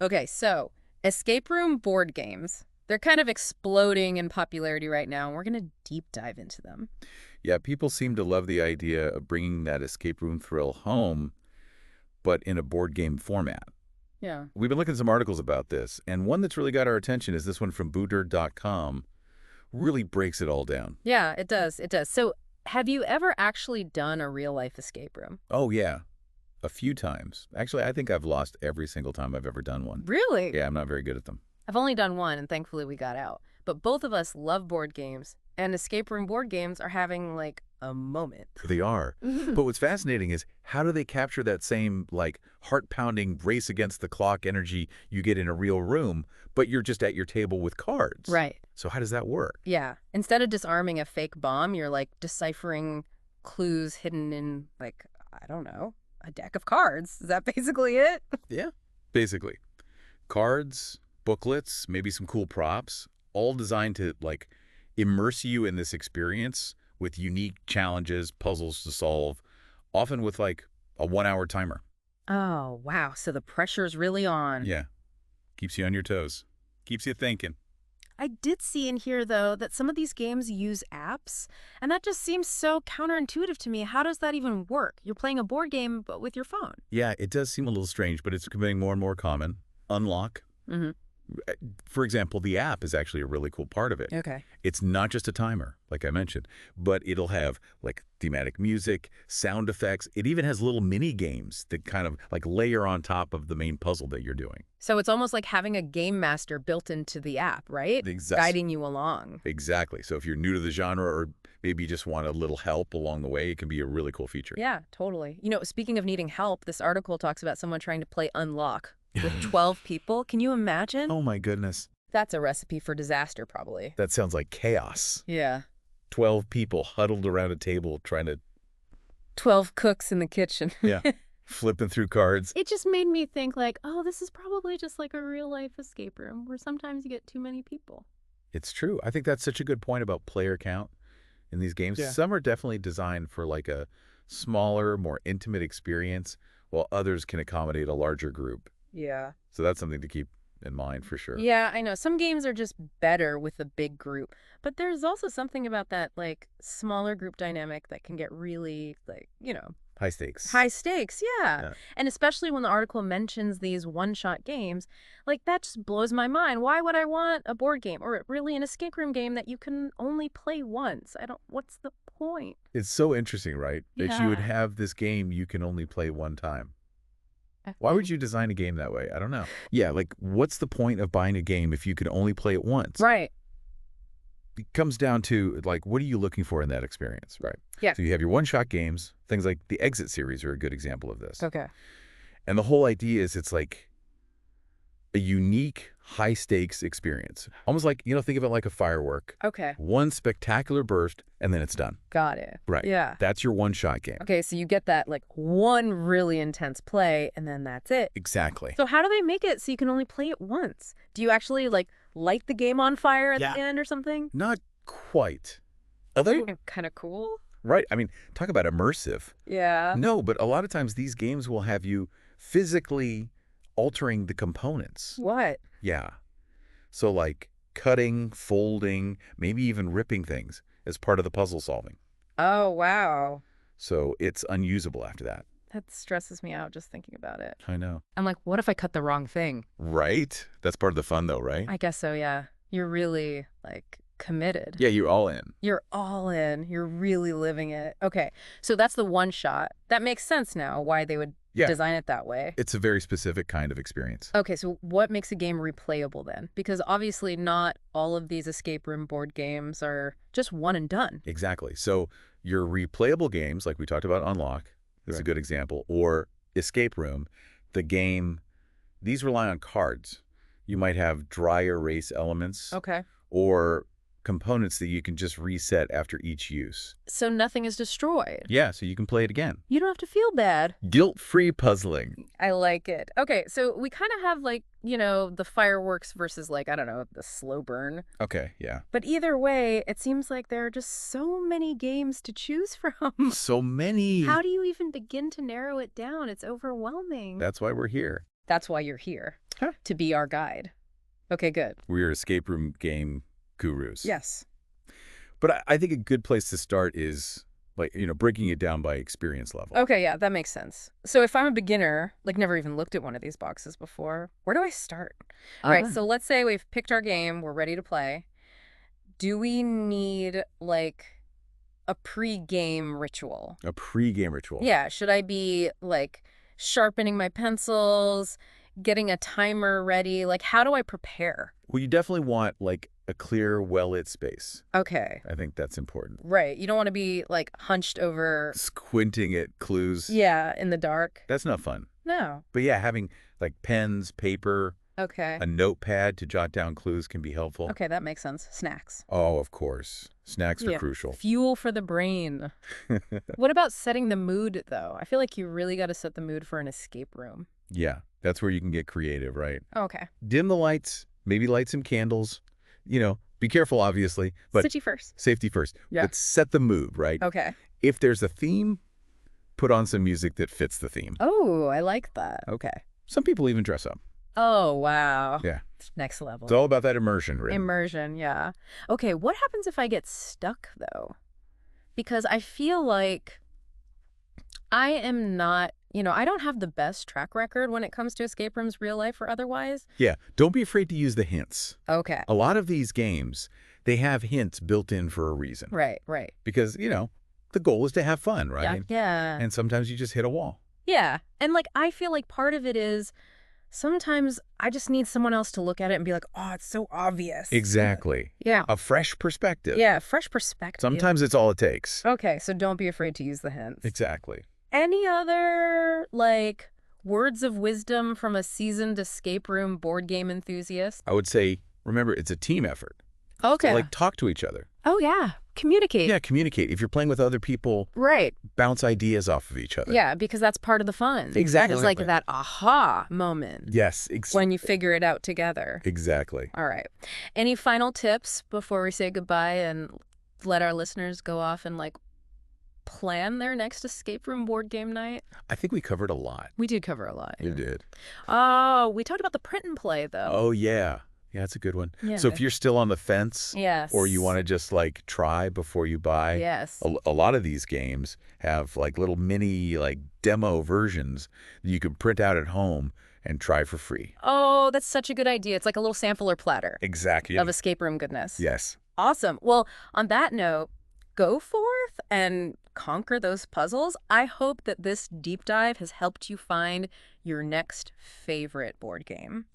Okay, so escape room board games. They're kind of exploding in popularity right now, and we're going to deep dive into them. Yeah, people seem to love the idea of bringing that escape room thrill home, but in a board game format. Yeah. We've been looking at some articles about this, and one that's really got our attention is this one from Boooored.com. Really breaks it all down. Yeah, it does. It does. So have you ever actually done a real-life escape room? Oh, yeah. A few times. Actually, I think I've lost every single time I've ever done one. Really? Yeah, I'm not very good at them. I've only done one, and thankfully we got out. But both of us love board games, and escape room board games are having, like, a moment. They are. But what's fascinating is how do they capture that same, like, heart-pounding, race-against-the-clock energy you get in a real room, but you're just at your table with cards? Right. So how does that work? Yeah. Instead of disarming a fake bomb, you're, like, deciphering clues hidden in, like, I don't know, a deck of cards. Is that basically it? Yeah, basically. Cards, booklets, maybe some cool props, all designed to, like, immerse you in this experience with unique challenges, puzzles to solve, often with, like, a 1-hour timer. Oh, wow. So the pressure's really on. Yeah. Keeps you on your toes. Keeps you thinking. I did see in here, though, that some of these games use apps, and that just seems so counterintuitive to me. How does that even work? You're playing a board game, but with your phone. Yeah, it does seem a little strange, but it's becoming more and more common. Unlock. Mm-hmm. For example, the app is actually a really cool part of it. Okay. It's not just a timer, like I mentioned, but it'll have like thematic music, sound effects. It even has little mini games that kind of like layer on top of the main puzzle that you're doing. So it's almost like having a game master built into the app, right? Exactly. Guiding you along. Exactly. So if you're new to the genre or maybe you just want a little help along the way, it can be a really cool feature. Yeah, totally. You know, speaking of needing help, this article talks about someone trying to play Unlock with 12 people. Can you imagine? Oh my goodness. That's a recipe for disaster, probably. That sounds like chaos. Yeah. 12 people huddled around a table trying to 12 cooks in the kitchen. Yeah. Flipping through cards. It just made me think like, oh, this is probably just like a real life escape room where sometimes you get too many people. It's true. I think that's such a good point about player count in these games. Yeah. Some are definitely designed for like a smaller, more intimate experience, while others can accommodate a larger group. Yeah. So that's something to keep in mind for sure. Yeah, I know. Some games are just better with a big group. But there's also something about that, like, smaller group dynamic that can get really, like, you know, High stakes. high stakes. Yeah. Yeah. And especially when the article mentions these one-shot games, like, that just blows my mind. Why would I want a board game or really an escape room game that you can only play once? What's the point? It's so interesting, right? That you would Yeah. have this game you can only play one time. Why would you design a game that way? I don't know. Yeah, like what's the point of buying a game if you can only play it once? Right. It comes down to like, what are you looking for in that experience, right? Yeah. So you have your one-shot games. Things like the Exit series are a good example of this. Okay. And the whole idea is it's like a unique, high-stakes experience. Almost like, think of it like a firework. Okay. One spectacular burst, and then it's done. Got it. Right. Yeah. That's your one-shot game. Okay, so you get that, like, one really intense play, and then that's it. Exactly. So how do they make it so you can only play it once? Do you actually, like, light the game on fire at Yeah. the end or something? Not quite. Are they? Kind of cool. Right. I mean, talk about immersive. Yeah. No, but a lot of times these games will have you physically altering the components. What? Yeah. So like cutting, folding, maybe even ripping things as part of the puzzle solving. Oh, wow. So it's unusable after that. That stresses me out just thinking about it. I know. I'm like, what if I cut the wrong thing? Right? That's part of the fun though, right? I guess so, yeah. You're really, like, committed. Yeah, you're all in. You're all in. You're really living it. Okay, so that's the one shot. That makes sense now, why they would design it that way. It's a very specific kind of experience. Okay, so what makes a game replayable then? Because obviously not all of these escape room board games are just one and done. Exactly. So your replayable games, like we talked about Unlock, is a good example, or Escape Room, the game, these rely on cards. You might have dry erase elements. Okay. Or components that you can just reset after each use. So nothing is destroyed. Yeah, so you can play it again. You don't have to feel bad. Guilt-free puzzling. I like it. Okay, so we kind of have like, the fireworks versus like, I don't know, the slow burn. Okay, yeah. But either way, it seems like there are just so many games to choose from. So many. How do you even begin to narrow it down? It's overwhelming. That's why we're here. That's why you're here. Huh. to be our guide. Okay, good. We're escape room game gurus. Yes. But I think a good place to start is, like, breaking it down by experience level. Okay, yeah, that makes sense. So if I'm a beginner, like never even looked at one of these boxes before, where do I start? All right, so let's say we've picked our game, we're ready to play. Do we need, like, a pre-game ritual? A pre-game ritual. Yeah, should I be, like, sharpening my pencils, getting a timer ready? Like, how do I prepare? Well, you definitely want, like, a clear, well-lit space. Okay. I think that's important. Right. You don't want to be, like, hunched over. Squinting at clues. Yeah, in the dark. That's not fun. No. But yeah, having, like, pens, paper, Okay. a notepad to jot down clues can be helpful. Okay, that makes sense. Snacks. Oh, of course. Snacks are crucial. Fuel for the brain. What about setting the mood, though? I feel like you really got to set the mood for an escape room. Yeah, that's where you can get creative, right? Okay. Dim the lights, maybe light some candles. Be careful, obviously, but Safety first. Safety first. Yeah. But set the mood, right? Okay. If there's a theme, put on some music that fits the theme. Oh, I like that. Okay. Some people even dress up. Oh, wow. Yeah. Next level. It's all about that immersion, really. Immersion, yeah. Okay, what happens if I get stuck, though? Because I feel like I am not, I don't have the best track record when it comes to escape rooms, real life or otherwise. Yeah, don't be afraid to use the hints. Okay. A lot of these games, they have hints built in for a reason. Right, right. Because, the goal is to have fun, right? Yeah. And sometimes you just hit a wall. Yeah. And, like, I feel like part of it is sometimes I just need someone else to look at it and be like, oh, it's so obvious. Exactly. Yeah. A fresh perspective. Yeah, fresh perspective. Sometimes it's all it takes. Okay, so don't be afraid to use the hints. Exactly. Any other, like, words of wisdom from a seasoned escape room board game enthusiast? I would say, remember, it's a team effort. Okay. So, like, talk to each other. Oh, yeah. Communicate. Yeah, communicate. If you're playing with other people, Right. bounce ideas off of each other. Yeah, because that's part of the fun. Exactly. It's like that aha moment. Yes. When you figure it out together. Exactly. All right. Any final tips before we say goodbye and let our listeners go off and, like, plan their next escape room board game night? I think we covered a lot. We did cover a lot. We did. Oh, we talked about the print and play, though. Oh, yeah. Yeah, that's a good one. Yeah. So if you're still on the fence, Yes. or you want to just, like, try before you buy, Yes. a lot of these games have, like, little mini, like, demo versions that you can print out at home and try for free. Oh, that's such a good idea. It's like a little sampler platter Exactly. of escape room goodness. Yes. Awesome. Well, on that note, go forth and conquer those puzzles. I hope that this deep dive has helped you find your next favorite board game.